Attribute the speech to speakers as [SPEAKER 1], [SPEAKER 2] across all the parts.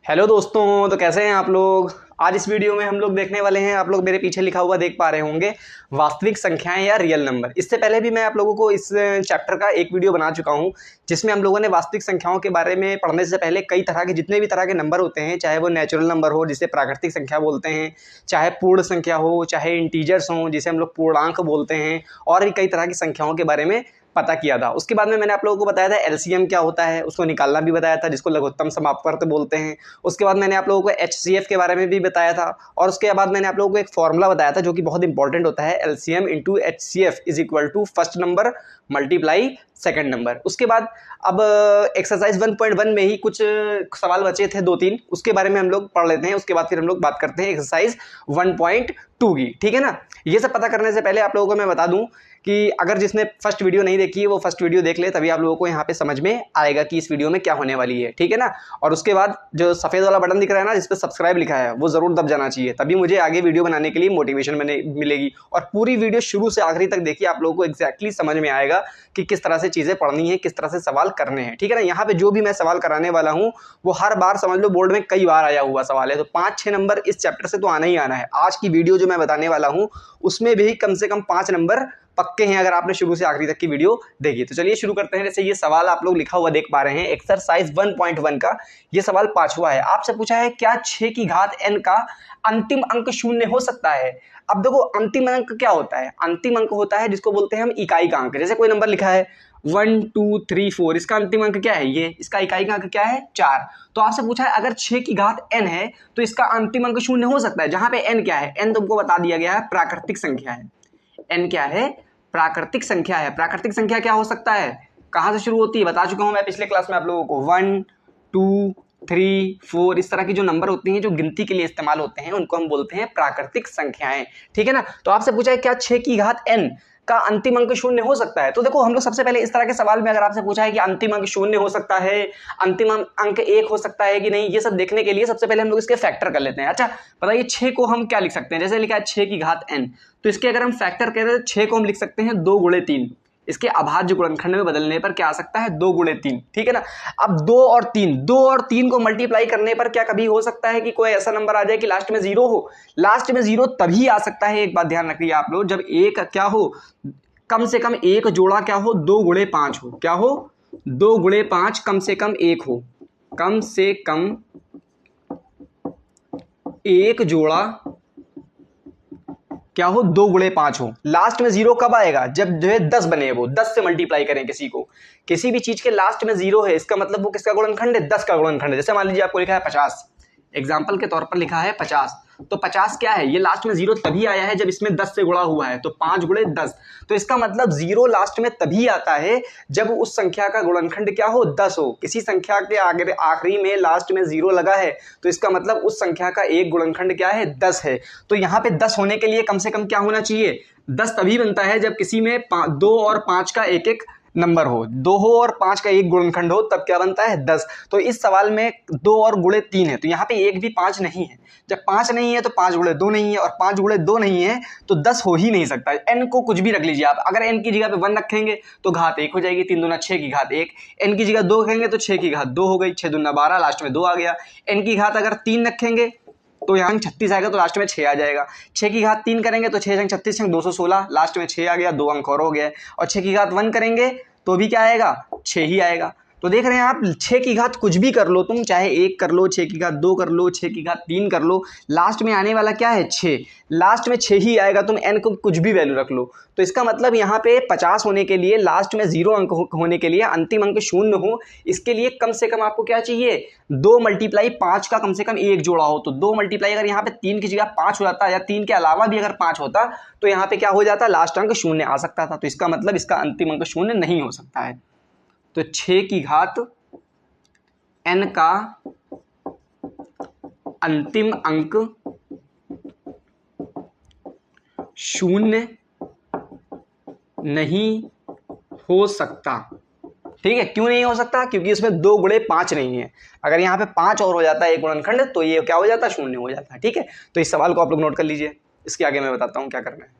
[SPEAKER 1] Hello दोस्तों, तो कैसे हैं आप लोग। आज इस वीडियो में हम लोग देखने वाले हैं, आप लोग मेरे पीछे लिखा हुआ देख पा रहे होंगे, वास्तविक संख्याएं या रियल नंबर। इससे पहले भी मैं आप लोगों को इस चैप्टर का एक वीडियो बना चुका हूं, जिसमें हम लोगों ने वास्तविक संख्याओं के बारे में पढ़ने से पहले कई तरह के जितने भी तरह के नंबर होते हैं, चाहे वो नेचुरल नंबर हो जिसे प्राकृतिक संख्या बोलते हैं, चाहे पूर्ण संख्या हो, चाहे इंटीजर्स हों जिसे हम लोग पूर्णांक बोलते हैं, और भी कई तरह की संख्याओं के बारे में पता किया था। उसके बाद में मैंने आप लोगों को बताया था एलसीएम क्या होता है, उसको निकालना भी बताया था, जिसको लघुत्तम समापवर्त बोलते हैं। उसके बाद मैंने आप लोगों को एचसीएफ के बारे में भी बताया था, और उसके बाद मैंने आप लोगों को एक फॉर्मूला बताया था जो कि बहुत इंपॉर्टेंट होता है, LCM into HCF is equal to first number multiply second number. उसके बाद अब एक्सरसाइज 1.1 में ही कुछ सवाल बचे थे 2-3, उसके बारे में हम लोग पढ़ लेते हैं। उसके बाद फिर हम लोग बात करते हैं एक्सरसाइज 1.2 की, ठीक है ना। ये सब पता करने से पहले आप लोगों को मैं बता दूं कि अगर जिसने फर्स्ट वीडियो नहीं देखी है वो फर्स्ट वीडियो देख ले, तभी आप लोगों को यहाँ पे समझ में आएगा कि इस वीडियो में क्या होने वाली है, ठीक है ना। और उसके बाद जो सफेद वाला बटन दिख रहा है ना, जिस पे सब्सक्राइब लिखा है, वो जरूर दब जाना चाहिए, तभी मुझे आगे वीडियो बनाने के लिए मोटिवेशन मिलेगी। और पूरी वीडियो शुरू से आखिरी तक देखिए, आप लोगों को एग्जैक्टली समझ में आएगा कि किस तरह से चीजें पढ़नी है, किस तरह से सवाल करने हैं, ठीक है ना। यहाँ पे जो भी मैं सवाल कराने वाला हूँ वो हर बार समझ लो बोर्ड में कई बार आया हुआ सवाल है, तो 5-6 नंबर इस चैप्टर से तो आना ही आना है। आज की वीडियो जो मैं बताने वाला हूँ उसमें भी कम से कम 5 नंबर पक्के हैं, अगर आपने शुरू से आखिरी तक की वीडियो देखी। तो चलिए शुरू करते हैं। जैसे ये सवाल आप लोग लिखा हुआ देख पा रहे हैं, एक्सरसाइज 1.1 का ये सवाल 5वां है। आपसे पूछा है क्या 6 की घात n का अंतिम अंक शून्य हो सकता है। अब देखो, अंतिम अंक क्या होता है, अंतिम अंक होता है जिसको बोलते हैं हम इकाई का अंक। जैसे कोई नंबर लिखा है 1 2 3 4, इसका अंतिम अंक क्या है, ये इसका इकाई का अंक क्या है 4। तो आपसे पूछा है अगर 6 की घात n है तो इसका अंतिम अंक शून्य हो सकता है। जहां पे n क्या है, n तुमको बता दिया गया है प्राकृतिक संख्या है। n क्या है, प्राकृतिक संख्या है। प्राकृतिक संख्या क्या हो सकता है, कहां से शुरू होती है, बता चुका हूं मैं पिछले क्लास में आप लोगों को। 1 2 3 4 इस तरह की जो नंबर होती हैं जो गिनती के लिए इस्तेमाल होते हैं उनको हम बोलते हैं प्राकृतिक संख्याएं, ठीक है ना। तो आपसे पूछा है क्या 6 की घात n का अंतिम अंक शून्य हो सकता है। तो देखो, हम लोग सबसे पहले इस तरह के सवाल में अगर आपसे पूछा है कि अंतिम अंक शून्य हो सकता है, अंतिम अंक 1 हो सकता है कि नहीं, ये सब देखने के लिए सबसे पहले हम लोग इसके फैक्टर कर लेते हैं। अच्छा बताइए, 6 को हम क्या लिख सकते हैं। जैसे लिखा है 6 की घात n, तो इसके अगर हम फैक्टर करें तो 6 को हम लिख सकते हैं 2 गुणे 3। इसके अभाज्य गुणनखंड में बदलने पर क्या आ सकता है, 2 गुणे 3, ठीक है ना। अब 2 और 3 को मल्टीप्लाई करने पर क्या कभी हो सकता है कि कोई ऐसा नंबर आ जाए कि लास्ट में 0 हो। लास्ट में 0 तभी आ सकता है, एक बात ध्यान रखिए आप लोग, जब एक क्या हो, कम से कम एक जोड़ा क्या हो, 2 गुणे 5 हो। क्या हो, 2 गुणे 5 कम से कम 1 हो। कम से कम एक जोड़ा क्या हो, 2 गुणे 5 हो। लास्ट में 0 कब आएगा, जब जो है 10 बने, वो 10 से मल्टीप्लाई करें किसी को। किसी भी चीज के लास्ट में 0 है, इसका मतलब वो किसका गुणनखंड है, 10 का गुणनखंड है। जैसे मान लीजिए आपको लिखा है 50, एग्जाम्पल के तौर पर लिखा है 50, तो 50 क्या है, ये लास्ट में 0 तभी आया है जब इसमें 10 से गुणा हुआ है, तो 5 गुणे 10। तो इसका मतलब 0 लास्ट में तभी आता है जब उस संख्या का गुणनखंड क्या हो, 10 हो। किसी संख्या के आगे आखिरी में लास्ट में 0 लगा है तो इसका मतलब उस संख्या का एक गुणनखंड क्या है, 10 है। तो यहाँ पे 10 होने के लिए कम से कम क्या होना चाहिए, 10 तभी बनता है जब किसी में 2 और 5 का एक एक नंबर हो, 2 हो और 5 का एक गुणनखंड हो, तब क्या बनता है, 10। तो इस सवाल में 2 और गुणे 3 है, तो यहाँ पे एक भी 5 नहीं है। जब 5 नहीं है तो 5 गुणे 2 नहीं है, और 5 गुणे 2 नहीं है तो 10 हो ही नहीं सकता। n को कुछ भी रख लीजिए आप, अगर n की जगह पे 1 रखेंगे तो घात 1 हो जाएगी, 3 दूना 6 की घात 1। n की जगह 2 रखेंगे तो 6 की घात 2 हो गई, 6 दूना 12, लास्ट में 2 आ गया। n की घात अगर 3 रखेंगे तो यहाँ 36 आएगा, तो लास्ट में 6 आ जाएगा। 6 की घात 3 करेंगे तो 6 36 216, लास्ट में 6 आ गया, 2 अंक और हो गया। और 6 की घात 1 करेंगे तो भी क्या आएगा, 6 ही आएगा। तो देख रहे हैं आप, 6 की घात कुछ भी कर लो तुम, चाहे 1 कर लो, 6 की घात 2 कर लो, 6 की घात 3 कर लो, लास्ट में आने वाला क्या है, 6। लास्ट में 6 ही आएगा, तुम n को कुछ भी वैल्यू रख लो। तो इसका मतलब यहाँ पे 50 होने के लिए, लास्ट में 0 अंक होने के लिए, अंतिम अंक 0 हो, इसके लिए कम से कम आपको क्या चाहिए, 2 मल्टीप्लाई 5 का कम से कम एक जोड़ा हो। तो 2 मल्टीप्लाई अगर यहाँ पे 3 की जगह 5 हो जाता, या 3 के अलावा भी अगर 5 होता, तो यहाँ पे क्या हो जाता, लास्ट अंक 0 आ सकता था। तो इसका मतलब इसका अंतिम अंक 0 नहीं हो सकता है। तो 6 की घात n का अंतिम अंक 0 नहीं हो सकता, ठीक है। क्यों नहीं हो सकता, क्योंकि इसमें 2 गुणे 5 नहीं है। अगर यहाँ पे 5 और हो जाता है एक गुणनखंड, तो ये क्या हो जाता, 0 हो जाता है, ठीक है। तो इस सवाल को आप लोग नोट कर लीजिए, इसके आगे मैं बताता हूँ क्या करना है।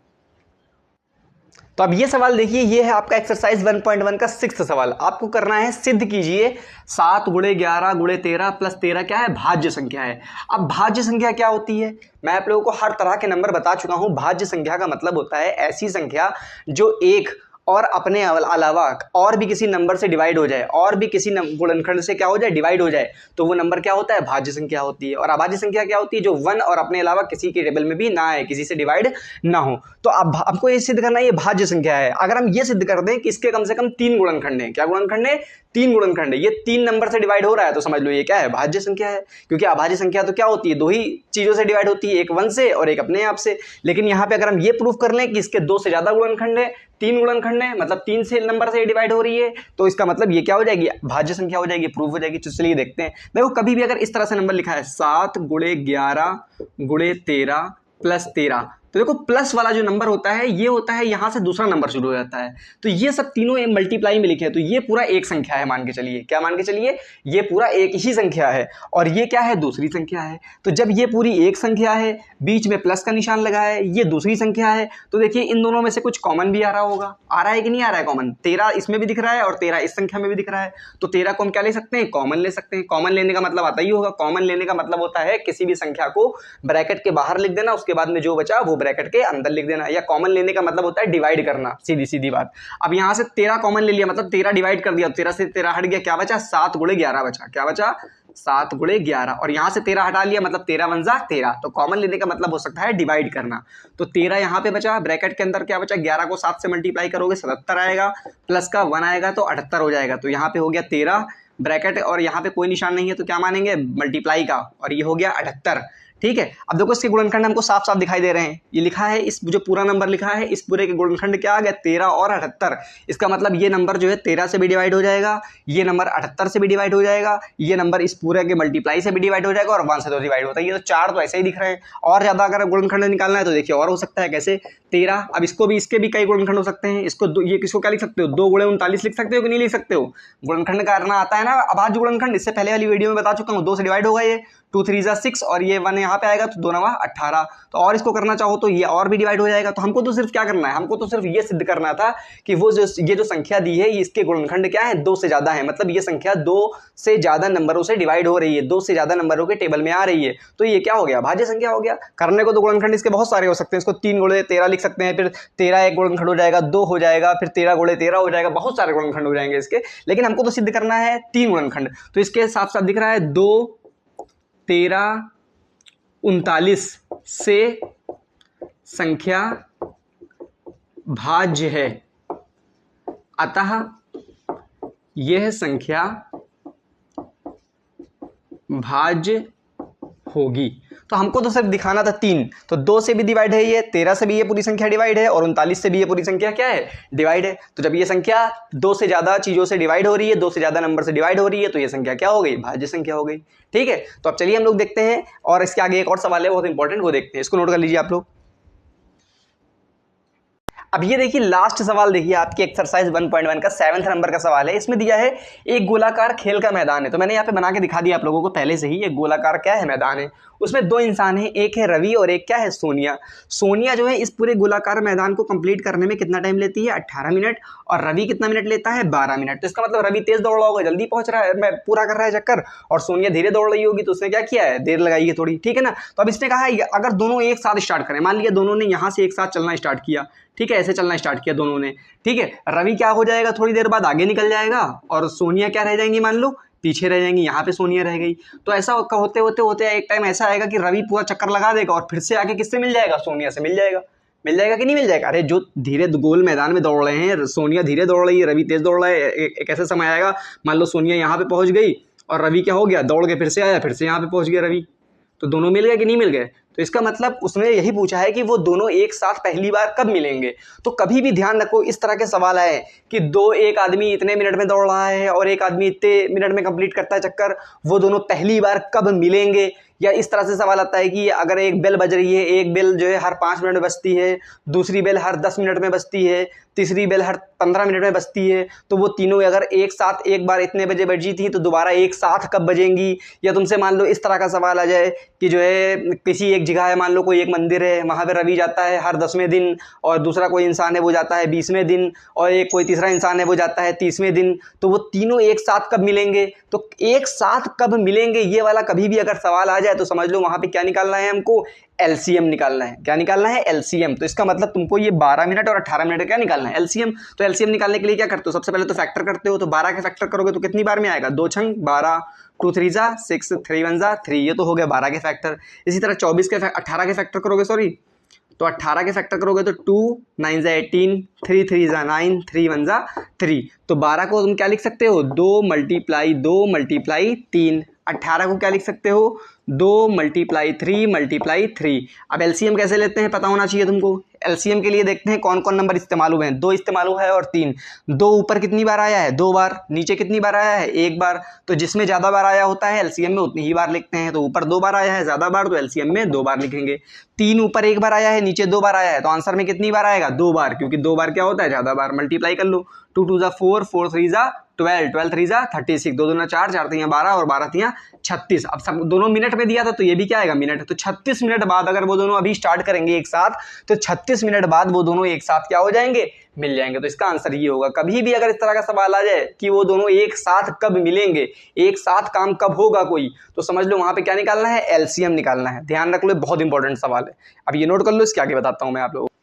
[SPEAKER 1] तो अब ये सवाल देखिए, ये है आपका एक्सरसाइज 1.1 का 6th सवाल। आपको करना है सिद्ध कीजिए 7 गुणे 11 गुणे 13 प्लस 13 क्या है, भाज्य संख्या है। अब भाज्य संख्या क्या होती है, मैं आप लोगों को हर तरह के नंबर बता चुका हूं। भाज्य संख्या का मतलब होता है ऐसी संख्या जो एक और अपने अलावा और भी किसी नंबर से डिवाइड हो जाए, और भी किसी गुणनखंड से क्या हो जाए, डिवाइड हो जाए, तो वो नंबर क्या होता है, भाज्य संख्या होती है। और अभाज्य संख्या क्या होती है, जो 1 और अपने अलावा किसी के टेबल में भी ना आए, किसी से डिवाइड ना हो। तो अब हमको ये सिद्ध करना है ये भाज्य संख्या है। अगर हम ये सिद्ध कर दें कि इसके कम से कम 3 गुणनखंड हैं, क्या गुणनखंड है, 3 गुणनखंड है, ये 3 नंबर से डिवाइड हो रहा है, तो समझ लो ये क्या है, भाज्य संख्या है। क्योंकि अभाज्य संख्या तो क्या होती है, 2 ही चीजों से डिवाइड होती है, एक 1 से और एक अपने आप से। लेकिन यहाँ पे अगर हम ये प्रूफ कर लें कि इसके 2 से ज्यादा गुणनखंड है, 3 गुणनखंड है, मतलब 3 से नंबर से डिवाइड हो रही है, तो इसका मतलब ये क्या हो जाएगी, भाज्य संख्या हो जाएगी, प्रूफ हो जाएगी। तो चलिए देखते हैं। देखो कभी भी अगर इस तरह से नंबर लिखा है 7 गुणे 11 गुणे 13 प्लस 13, तो देखो प्लस वाला जो नंबर होता है ये होता है यहां से दूसरा नंबर शुरू हो जाता है। तो ये सब तीनों मल्टीप्लाई में लिखे हैं, तो ये पूरा एक संख्या है, मान के चलिए, क्या मान के चलिए, ये पूरा एक ही संख्या है, और ये क्या है, दूसरी संख्या है। तो जब ये पूरी एक संख्या है, बीच में प्लस का निशान लगा है, ये दूसरी संख्या है, तो देखिए इन दोनों में से कुछ कॉमन भी आ रहा होगा, आ रहा है कि नहीं आ रहा है कॉमन, 13 इसमें भी दिख रहा है और 13 इस संख्या में भी दिख रहा है। तो 13 को हम क्या ले सकते हैं, कॉमन ले सकते हैं। कॉमन लेने का मतलब आता ही होगा, कॉमन लेने का मतलब होता है किसी भी संख्या को ब्रैकेट के बाहर लिख देना, उसके बाद में जो बचा वो ब्रैकेट के अंदर लिख देना। या कॉमन लेने का मतलब होता है डिवाइड करना, सीधी सीधी बात। अब यहां से 13 कॉमन ले लिया, मतलब 13 डिवाइड कर दिया, 13 से 13 हट गया, क्या बचा, 7 गुणे 11 बचा, क्या बचा, 7 गुणे 11। और यहां से 13 हटा लिया, मतलब 13 × 13। तो कॉमन लेने का मतलब हो सकता है डिवाइड करना। तो 13 यहां पे बचा, ब्रैकेट के अंदर क्या बचा, 11 को 7 से मल्टीप्लाई करोगे 77 आएगा, प्लस का 1 आएगा तो 78 हो जाएगा। तो यहाँ पे हो गया 13 ब्रैकेट, और यहाँ पे कोई निशान नहीं है तो क्या मानेंगे, मल्टीप्लाई का, और ये हो गया 78। ठीक है। अब देखो इसके गुणनखंड हमको साफ साफ दिखाई दे रहे हैं, ये लिखा है, इस जो पूरा नंबर लिखा है इस पूरे के गुणनखंड क्या आ गया, 13 और 78। इसका मतलब ये नंबर जो है 13 से भी डिवाइड हो जाएगा, ये नंबर 78 से भी डिवाइड हो जाएगा, ये नंबर इस पूरे के मल्टीप्लाई से भी डिवाइड हो जाएगा, और 1 से तो डिवाइड होता है। ये तो 4 तो ऐसे ही दिख रहे हैं। और ज्यादा अगर गुणनखंड निकालना है तो देखिए और हो सकता है, कैसे, 13। अब इसको भी, इसके भी कई गुणनखंड हो सकते हैं। इसको ये किसको क्या लिख सकते हो, 2 गुणे 39 लिख सकते हो कि नहीं लिख सकते हो। गुणनखंड करना आता है ना अभाज्य गुणनखंड, इससे पहले वाली वीडियो में बता चुका हूँ। 2 से डिवाइड होगा, ये 2 3 = 6, और ये 1 यहाँ पे आएगा तो 2 9 18। तो और इसको करना चाहो तो ये और भी डिवाइड हो जाएगा। तो हमको तो सिर्फ क्या करना है, हमको तो सिर्फ ये सिद्ध करना था कि वो ये जो संख्या दी है, इसके गुणनखंड क्या है, 2 से ज्यादा है। मतलब ये संख्या 2 से ज्यादा नंबरों से डिवाइड हो रही है, 2 से ज्यादा नंबरों के टेबल में आ रही है। तो ये क्या हो गया, भाज्य संख्या हो गया। करने को तो गुणनखंड इसके बहुत सारे हो सकते हैं। इसको 3 गुणे 13 लिख सकते हैं, फिर 13 एक गुणनखंड हो जाएगा, 2 हो जाएगा, फिर 13 गुणे 13 हो जाएगा, बहुत सारे गुणनखंड हो जाएंगे इसके। लेकिन हमको तो सिद्ध करना है 3 गुणनखंड। तो इसके साफ साफ दिख रहा है 2 13 39 से संख्या भाज्य है, अतः यह संख्या भाज्य होगी। तो हमको तो सिर्फ दिखाना था 3। तो 2 से भी डिवाइड है ये, 13 से भी ये पूरी संख्या डिवाइड है, और 39 से भी ये पूरी संख्या क्या है, डिवाइड है। तो जब ये संख्या 2 से ज्यादा चीजों से डिवाइड हो रही है, 2 से ज्यादा नंबर से डिवाइड हो रही है, तो ये संख्या क्या हो गई, भाज्य संख्या हो गई। ठीक है। तो अब चलिए हम लोग देखते हैं, और इसके आगे एक और सवाल है बहुत इंपॉर्टेंट, वो देखते हैं। इसको नोट कर लीजिए आप लोग। अब ये देखिए लास्ट सवाल, देखिए आपकी एक्सरसाइज 1.1 का 7th नंबर का सवाल है। इसमें दिया है एक गोलाकार खेल का मैदान है। तो मैंने यहाँ पे बना के दिखा दिया आप लोगों को पहले से ही। एक गोलाकार क्या है, मैदान है, उसमें 2 इंसान हैं, एक है रवि और एक क्या है, सोनिया। सोनिया जो है इस पूरे गोलाकार मैदान को कंप्लीट करने में कितना टाइम लेती है, 18 मिनट, और रवि कितना मिनट लेता है, 12 मिनट। तो इसका मतलब रवि तेज दौड़ रहा होगा, जल्दी पहुंच रहा है, मैं पूरा कर रहा है चक्कर, और सोनिया धीरे दौड़ रही होगी, तो उसने क्या किया है, देर लगाई है थोड़ी। ठीक है ना। तो अब इसने कहा है अगर दोनों एक साथ स्टार्ट करें, मान लिया दोनों ने यहाँ से एक साथ चलना स्टार्ट किया, ठीक है, ऐसे चलना स्टार्ट किया दोनों ने, ठीक है, रवि क्या हो जाएगा, थोड़ी देर बाद आगे निकल जाएगा, और सोनिया क्या रह जाएंगी, मान लो पीछे रह जाएंगी, यहाँ पे सोनिया रह गई। तो ऐसा होते होते होते एक टाइम ऐसा आएगा कि रवि पूरा चक्कर लगा देगा, और फिर से आके किससे मिल जाएगा, सोनिया से मिल जाएगा। मिल जाएगा कि नहीं मिल जाएगा। अरे जो धीरे गोल मैदान में दौड़ रहे हैं, सोनिया धीरे दौड़ रही है, रवि तेज दौड़ रहा है, एक ऐसा समय आएगा, मान लो सोनिया यहाँ पे पहुंच गई, और रवि क्या हो गया, दौड़ के फिर से आया, फिर से यहाँ पे पहुंच गया रवि। तो दोनों मिल गए कि नहीं मिल गए। तो इसका मतलब उसने यही पूछा है कि वो दोनों एक साथ पहली बार कब मिलेंगे। तो कभी भी ध्यान रखो इस तरह के सवाल आए कि एक आदमी इतने मिनट में दौड़ रहा है और एक आदमी इतने मिनट में कंप्लीट करता है चक्कर, वो दोनों पहली बार कब मिलेंगे, या इस तरह से सवाल आता है कि अगर एक बेल बज रही है, एक बेल जो है हर 5 मिनट में बजती है, दूसरी बेल हर 10 मिनट में बजती है, तीसरी बेल हर 15 मिनट में बजती है, तो वो तीनों अगर एक साथ एक बार इतने बजे बजी थी तो दोबारा एक साथ कब बजेंगी। या तुमसे मान लो इस तरह का सवाल आ जाए कि जो है किसी एक जगह है, मान लो कोई एक मंदिर है, वहाँ पर रवि जाता है हर 10वें दिन, और दूसरा कोई इंसान है वो जाता है 20वें दिन, और एक कोई तीसरा इंसान है वो जाता है 30वें दिन, तो वो तीनों एक साथ कब मिलेंगे। तो एक साथ कब मिलेंगे ये वाला कभी भी अगर सवाल आ जाए तो समझ लो वहाँ पे क्या निकालना है, हमको एलसीएम निकालना है। क्या निकालना है? एलसीएम। तो इसका मतलब तुमको ये 12 मिनट और 18 मिनट का क्या निकालना है? एलसीएम। तो एलसीएम निकालने के लिए क्या करते हो? सबसे पहले तो फैक्टर करते हो, तो 12 के फैक्टर करोगे तो कितनी बार में आएगा? 2 छंग 12, 2 3 जा 6, 3 1 जा 3, ये तो हो गया 12 के फैक्टर। इसी तरह 18 के फैक्टर करोगे, सॉरी, तो 18 के फैक्टर करोगे तो 2 9 जा 18, 3 3 जा 9, 3 1 जा 3। तो 12 को तुम क्या लिख सकते हो? 2 मल्टीप्लाई 3। 18 को क्या लिख सकते हो? 2 मल्टीप्लाई 3। अब एलसीएम कैसे लेते हैं पता होना चाहिए तुमको। एलसीएम के लिए देखते हैं कौन कौन नंबर इस्तेमाल हुए हैं। 2 इस्तेमाल हुआ है और 3। 2 ऊपर कितनी बार आया है? 2 बार। नीचे कितनी बार आया है? 1 बार। तो जिसमें ज़्यादा बार आया होता है एलसीएम में उतनी ही बार लिखते हैं। तो ऊपर 2 बार आया है ज़्यादा बार, तो एलसीएम में 2 बार लिखेंगे। 3 ऊपर 1 बार आया है, नीचे 2 बार आया है, तो आंसर में कितनी बार आएगा? 2 बार, क्योंकि 2 बार क्या होता है? ज़्यादा बार। मल्टीप्लाई कर लो, 2 2 जा 4, 4 3 जा 12, 12 3 जा 36, 2 2 4, 4 3 12 और 12 3 36। अब सब दोनों मिनट में दिया था तो ये भी क्या आएगा? मिनट। तो 36 मिनट बाद अगर वो दोनों अभी स्टार्ट करेंगे एक साथ, तो 36 मिनट बाद वो दोनों एक साथ क्या हो जाएंगे? मिल जाएंगे। तो इसका आंसर ये होगा। कभी भी अगर इस तरह का सवाल आ जाए कि वो दोनों एक साथ कब मिलेंगे, एक साथ काम कब होगा कोई, तो समझ लो वहां पे क्या निकालना है? एलसीएम निकालना है। ध्यान रख लो, बहुत इंपॉर्टेंट सवाल है। अब ये नोट कर लो, इसके आगे बताता हूं मैं आप लोगों को।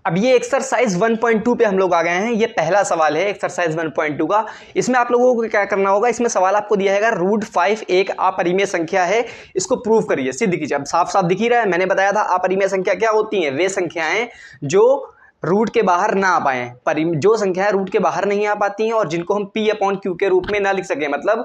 [SPEAKER 1] अब ये एक्सरसाइज 1.2 पे हम लोग आ गए हैं। ये पहला सवाल है एक्सरसाइज 1.2 का। इसमें आप लोगों को क्या करना होगा? इसमें सवाल आपको दिया है √5 एक अपरिमेय संख्या है, इसको प्रूव करिए, सिद्ध कीजिए। अब साफ साफ दिख ही रहा है, मैंने बताया था अपरिमेय संख्या क्या होती है? वे संख्याएं जो रूट के बाहर ना आ पाए, जो संख्याएं रूट के बाहर नहीं आ पाती हैं और जिनको हम P/Q के रूप में ना लिख सकें, मतलब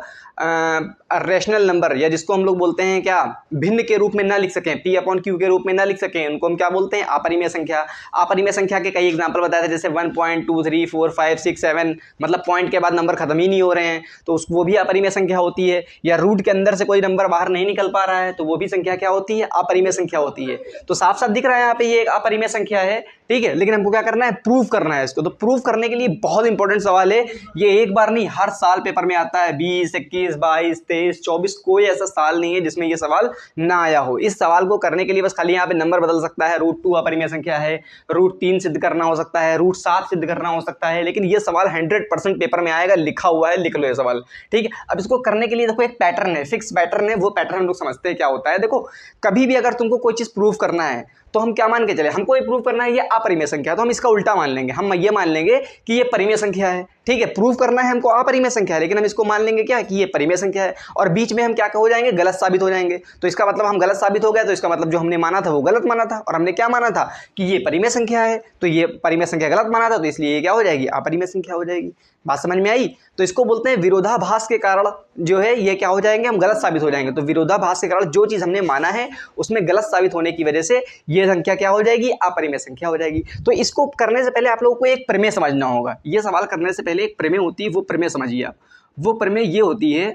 [SPEAKER 1] रेशनल नंबर, या जिसको हम लोग बोलते हैं क्या, भिन्न के रूप में ना लिख सकें, P/Q के रूप में ना लिख सकें, उनको हम क्या बोलते हैं? अपरिमेय संख्या। अपरिमेय संख्या के कई एग्जाम्पल बताए थे, जैसे 1, 2, 3, 4, 5, 6, 7, मतलब पॉइंट के बाद नंबर खत्म ही नहीं हो रहे हैं, तो वो भी अपरिमेय संख्या होती है। या रूट के अंदर से कोई नंबर बाहर नहीं निकल पा रहा है, तो वो भी संख्या क्या होती है? अपरिमेय संख्या होती है। तो साफ साफ दिख रहा है यहाँ पे ये एक अपरिमेय संख्या है, ठीक है। लेकिन हमको क्या करना है? प्रूव करना है इसको। तो प्रूव करने के लिए बहुत इंपॉर्टेंट सवाल है ये, एक बार नहीं, हर साल पेपर में आता है। 20, 21, 22, 23, 24, कोई ऐसा साल नहीं है जिसमें ये सवाल ना आया हो। इस सवाल को करने के लिए बस खाली यहाँ पे नंबर बदल सकता है। √2 अपरिमेय संख्या है, √3 सिद्ध करना हो सकता है, √7 सिद्ध करना हो सकता है, लेकिन ये सवाल 100% पेपर में आएगा, लिखा हुआ है, लिख लो ये सवाल, ठीक है। अब इसको करने के लिए देखो एक पैटर्न है, फिक्स पैटर्न है। वो पैटर्न हम लोग समझते हैं क्या होता है। देखो, कभी भी अगर तुमको कोई चीज प्रूव करना है तो हम क्या मान के चले? हमको ये प्रूव करना है ये अपरिमेय संख्या, तो हम इसका उल्टा मान लेंगे। हम ये मान लेंगे कि ये परिमेय संख्या है, ठीक है। प्रूव करना है हमको अपरिमेय संख्या है, लेकिन हम इसको मान लेंगे क्या, कि ये परिमेय संख्या है, और बीच में हम क्या हो जाएंगे? गलत साबित हो जाएंगे। तो इसका मतलब हम गलत साबित हो गए, तो इसका मतलब जो हमने माना था वो गलत माना था, और हमने क्या माना था? कि ये परिमेय संख्या है, तो ये परिमेय संख्या गलत माना था, तो इसलिए ये क्या हो जाएगी? अपरिमेय संख्या हो जाएगी। बात समझ में आई? तो इसको बोलते हैं विरोधाभास के कारण जो है ये क्या हो जाएंगे? हम गलत साबित हो जाएंगे। तो विरोधाभास के कारण जो चीज हमने माना है उसमें गलत साबित होने की वजह से ये संख्या क्या हो जाएगी? अपरिमेय संख्या हो जाएगी। तो इसको करने से पहले आप लोगों को एक प्रमेय समझना होगा। ये सवाल करने से पहले एक प्रमेय होती है, वो प्रमेय समझिए आप। वो प्रमेय ये होती है,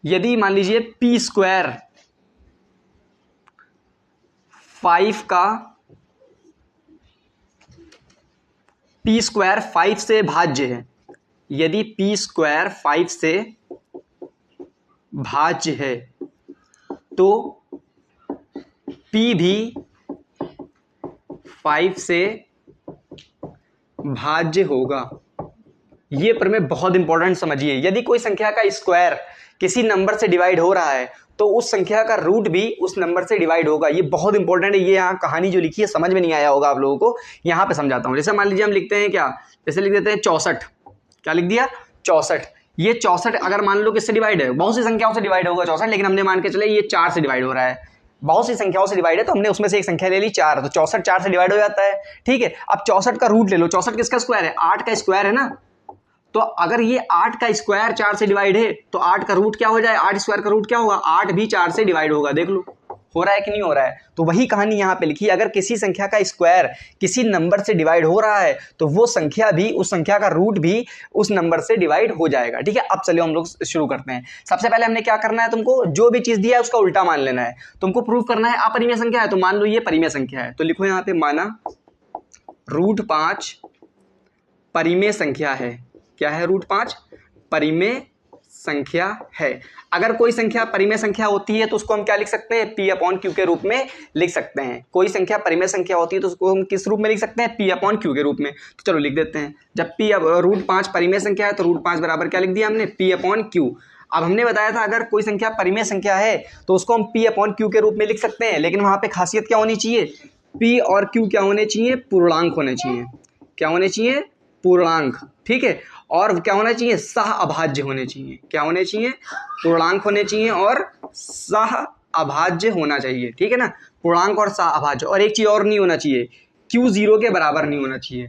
[SPEAKER 1] यदि मान लीजिए P² 5 का P² 5 से भाज्य है, यदि P² 5 से भाज्य है तो P भी 5 से भाज्य होगा। ये प्रमेय बहुत इंपॉर्टेंट समझिए। यदि कोई संख्या का स्क्वायर किसी नंबर से डिवाइड हो रहा है तो उस संख्या का रूट भी उस नंबर से डिवाइड होगा। ये बहुत इंपॉर्टेंट है। ये यहाँ कहानी जो लिखी है समझ में नहीं आया होगा आप लोगों को, यहाँ पे समझाता हूँ। जैसे मान लीजिए हम लिखते हैं क्या, जैसे लिख देते हैं 64। क्या लिख दिया? 64। ये 64 अगर मान लो किससे डिवाइड है? बहुत सी संख्याओं से डिवाइड होगा 64, लेकिन हमने मान के चले ये 4 से डिवाइड हो रहा है। बहुत सी संख्याओं से डिवाइड है तो हमने उसमें से एक संख्या ले ली 4, तो 64 4 से डिवाइड हो जाता है, ठीक है। अब 64 का रूट ले लो। 64 किसका स्क्वायर है? 8 का स्क्वायर है ना। तो अगर ये 8 का स्क्वायर 4 से डिवाइड है तो 8 का रूट क्या हो जाए? 8 स्क्वायर का रूट क्या होगा? 8 भी 4 से डिवाइड होगा। देख लो, हो रहा है कि नहीं हो रहा है? तो वही कहानी यहाँ पे लिखी, अगर किसी संख्या का स्क्वायर किसी नंबर से डिवाइड हो रहा है तो वो संख्या भी, उस संख्या का रूट भी उस नंबर से डिवाइड हो जाएगा। ठीक है, अब चलिए हम लोग शुरू करते हैं। सबसे पहले हमने क्या करना है, तुमको जो भी चीज दिया है उसका उल्टा मान लेना है। तुमको प्रूव करना है अपरिमेय संख्या है, तो मान लो ये परिमेय संख्या है, तो लिखो यहाँ पे माना √5 परिमेय संख्या है। क्या है? √5 परिमेय संख्या है। अगर कोई संख्या परिमेय संख्या होती है तो उसको हम क्या लिख सकते हैं? P/Q के रूप में लिख सकते हैं। कोई संख्या परिमेय संख्या होती है तो उसको हम किस रूप में लिख सकते हैं? P/Q के रूप में। तो चलो लिख देते हैं। जब √5 परिमेय संख्या है तो √5 बराबर क्या लिख दिया हमने? P/Q। अब हमने बताया था अगर कोई संख्या परिमेय संख्या है तो उसको हम P/Q के रूप में लिख सकते हैं, लेकिन वहां पे खासियत क्या होनी चाहिए? P और Q क्या होने चाहिए? पूर्णांक होने चाहिए। क्या होने चाहिए? पूर्णांक। ठीक है, और क्या होना चाहिए? सह अभाज्य होने चाहिए। क्या होने चाहिए? पूर्णांक होने चाहिए और सह अभाज्य होना चाहिए। ठीक है ना, पूर्णांक और सह अभाज्य। और एक चीज और नहीं होना चाहिए, Q 0 के बराबर नहीं होना चाहिए।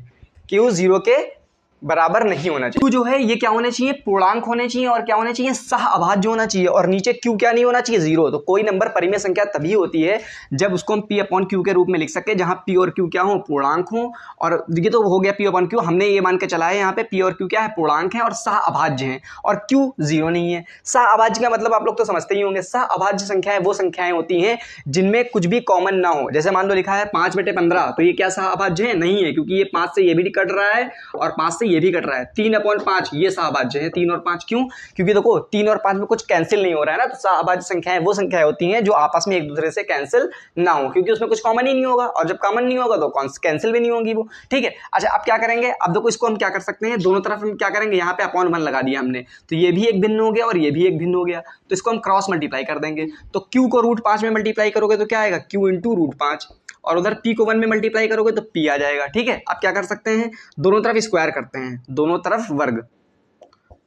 [SPEAKER 1] Q 0 के बराबर नहीं होना चाहिए। Q जो है ये क्या होने चाहिए? पूर्णांक होने चाहिए और क्या होने चाहिए? सह अभाज्य होना चाहिए। और नीचे Q क्या नहीं होना चाहिए? 0। तो कोई नंबर परिमेय संख्या तभी होती है जब उसको हम P/Q के रूप में लिख सके, जहां P और Q क्या हो? पूर्णांक हो। और ये तो हो गया P/Q, हमने ये मान के चला है यहाँ पे P और Q क्या है? पूर्णांक है और सह अभाज्य है, और Q 0 नहीं है। सह अभाज्य का मतलब आप लोग तो समझते ही होंगे। सह अभाज्य संख्याएं वो संख्याएं होती हैं जिनमें कुछ भी कॉमन ना हो। जैसे मान लो लिखा है 5/15, तो ये क्या सह अभाज्य है? नहीं है, क्योंकि ये 5 से ये भी कट रहा है और 5 से ये भी कट रहा है। 3/5 ये सहअभाज्य है। 3 और 5 क्यों? क्योंकि देखो 3 और 5 में कुछ कैंसिल नहीं हो रहा है ना। तो सहअभाज्य संख्याएं वो संख्याएं होती हैं जो आपस में एक दूसरे से कैंसिल ना हो, क्योंकि उसमें कुछ कॉमन ही नहीं होगा, और जब कॉमन नहीं होगा तो कैंसिल भी नहीं होगी वो। ठीक है, अच्छा अब क्या करेंगे? अब देखो इसको हम क्या कर सकते हैं, दोनों तरफ हम क्या करेंगे, यहाँ पे /1 लगा दिया हमने, तो ये भी एक भिन्न हो गया और ये भी एक भिन्न हो गया, तो इसको हम क्रॉस मल्टीप्लाई कर देंगे। तो Q को √5 में मल्टीप्लाई करोगे तो क्या आएगा? Q × √5, और उधर P को 1 में मल्टीप्लाई करोगे तो P आ जाएगा। ठीक है, अब क्या कर सकते हैं, दोनों तरफ स्क्वायर करते हैं, दोनों तरफ वर्ग,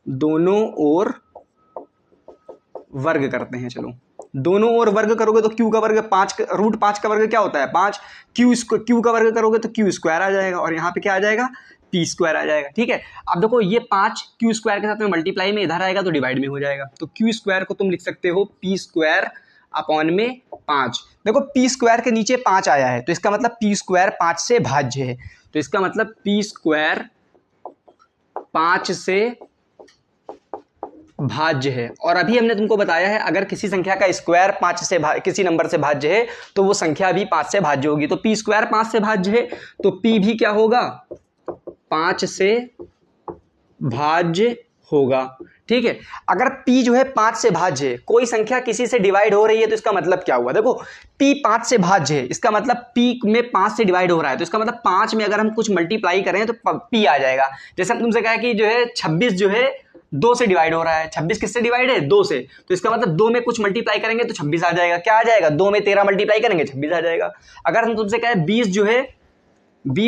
[SPEAKER 1] दोनों ओर वर्ग करते हैं। चलो दोनों ओर वर्ग करोगे तो Q का वर्ग 5, √5 का वर्ग क्या होता है? 5। Q का वर्ग करोगे तो Q स्क्वायर आ जाएगा, और यहाँ पे क्या आ जाएगा? P स्क्वायर आ जाएगा। ठीक है, अब देखो ये 5 Q स्क्वायर के साथ में मल्टीप्लाई में इधर आएगा तो डिवाइड में हो जाएगा, तो Q स्क्वायर को तुम लिख सकते हो P स्क्वायर अपॉन में 5। देखो P स्क्वायर के नीचे 5 आया है तो इसका मतलब P स्क्वायर 5 से भाज्य है, तो इसका मतलब P स्क्वायर 5 से भाज्य है। और अभी हमने तुमको बताया है अगर किसी संख्या का स्क्वायर 5 से किसी नंबर से भाज्य है तो वो संख्या भी 5 से भाज्य होगी। तो P स्क्वायर 5 से भाज्य है तो P भी क्या होगा? 5 से भाज्य होगा। ठीक है, अगर P जो है 5 से भाज्य है, कोई संख्या किसी से डिवाइड हो रही है तो इसका मतलब क्या हुआ? देखो P 5 से भाज्य है, इसका मतलब P में 5 से डिवाइड हो रहा है, तो इसका मतलब 5 में अगर हम कुछ मल्टीप्लाई करें तो P आ जाएगा। जैसे हम तुमसे कहा कि जो है 26 जो है 2 से डिवाइड हो रहा है। 26 किससे डिवाइड है? 2 से, तो इसका मतलब 2 में कुछ मल्टीप्लाई करेंगे तो 26 आ जाएगा। क्या आ जाएगा? 2 में 13 मल्टीप्लाई करेंगे 26 आ जाएगा। अगर हम तुमसे कहें 20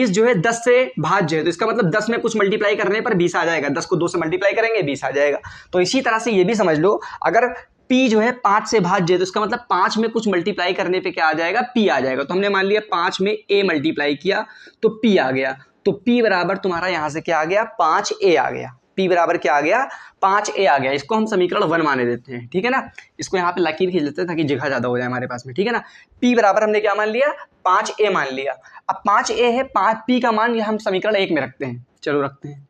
[SPEAKER 1] जो है 10 से भाज्य है, तो इसका मतलब 10 में कुछ मल्टीप्लाई करने पर 20 आ जाएगा। 10 को 2 से मल्टीप्लाई करेंगे 20 आ जाएगा। तो इसी तरह से ये भी समझ लो, अगर P जो है 5 से भाज्य है तो इसका मतलब 5 में कुछ मल्टीप्लाई करने पे क्या आ जाएगा? P आ जाएगा। तो हमने मान लिया 5 में A मल्टीप्लाई किया तो P आ गया, तो P बराबर तुम्हारा यहां से क्या आ गया? 5A आ गया। P बराबर क्या आ गया? 5A आ गया। इसको हम समीकरण 1 माने देते हैं। ठीक है ना, इसको यहाँ पे लकीर खींच लेते हैं ताकि जगह ज्यादा हो जाए हमारे पास में। ठीक है ना, P बराबर हमने क्या मान लिया? 5A मान लिया। अब 5A है, P का मान हम समीकरण 1 में रखते हैं। चलो रखते हैं,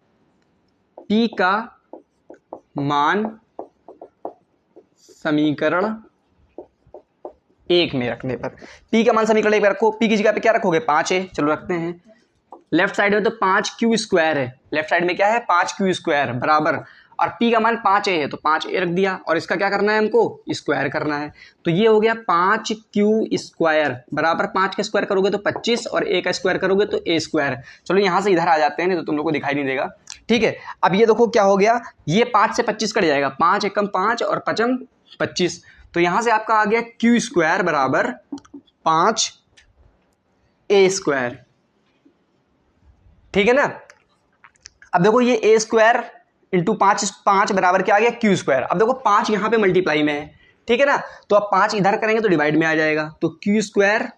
[SPEAKER 1] P का मान समीकरण 1 में रखने पर, P का मान समीकरण 1 में रखो। P की जगह पे क्या रखोगे? 5A। चलो रखते हैं, लेफ्ट साइड में तो 5Q स्क्वायर है, लेफ्ट साइड में क्या है? 5Q स्क्वायर बराबर, और P का मान 5A है तो 5A रख दिया, और इसका क्या करना है? हमको स्क्वायर करना है। तो ये हो गया 5Q स्क्वायर बराबर 5 का स्क्वायर करोगे तो 25 और A का स्क्वायर करोगे तो A स्क्वायर। चलो यहाँ से इधर आ जाते हैं, नहीं तो तुम लोग को दिखाई नहीं देगा। ठीक है, अब ये देखो क्या हो गया, ये 5 से 25 कट जाएगा, 5 एकम 5 और 5m 25, तो यहाँ से आपका आ गया Q स्क्वायर बराबर 5A स्क्वायर। ठीक है ना, अब देखो ये A स्क्वायर इंटू 5 बराबर क्या आ गया? Q square. अब देखो 5 यहाँ पे मल्टीप्लाई में है, ठीक है ना, तो अब 5 इधर करेंगे तो डिवाइड में आ जाएगा, तो Q स्क्वायर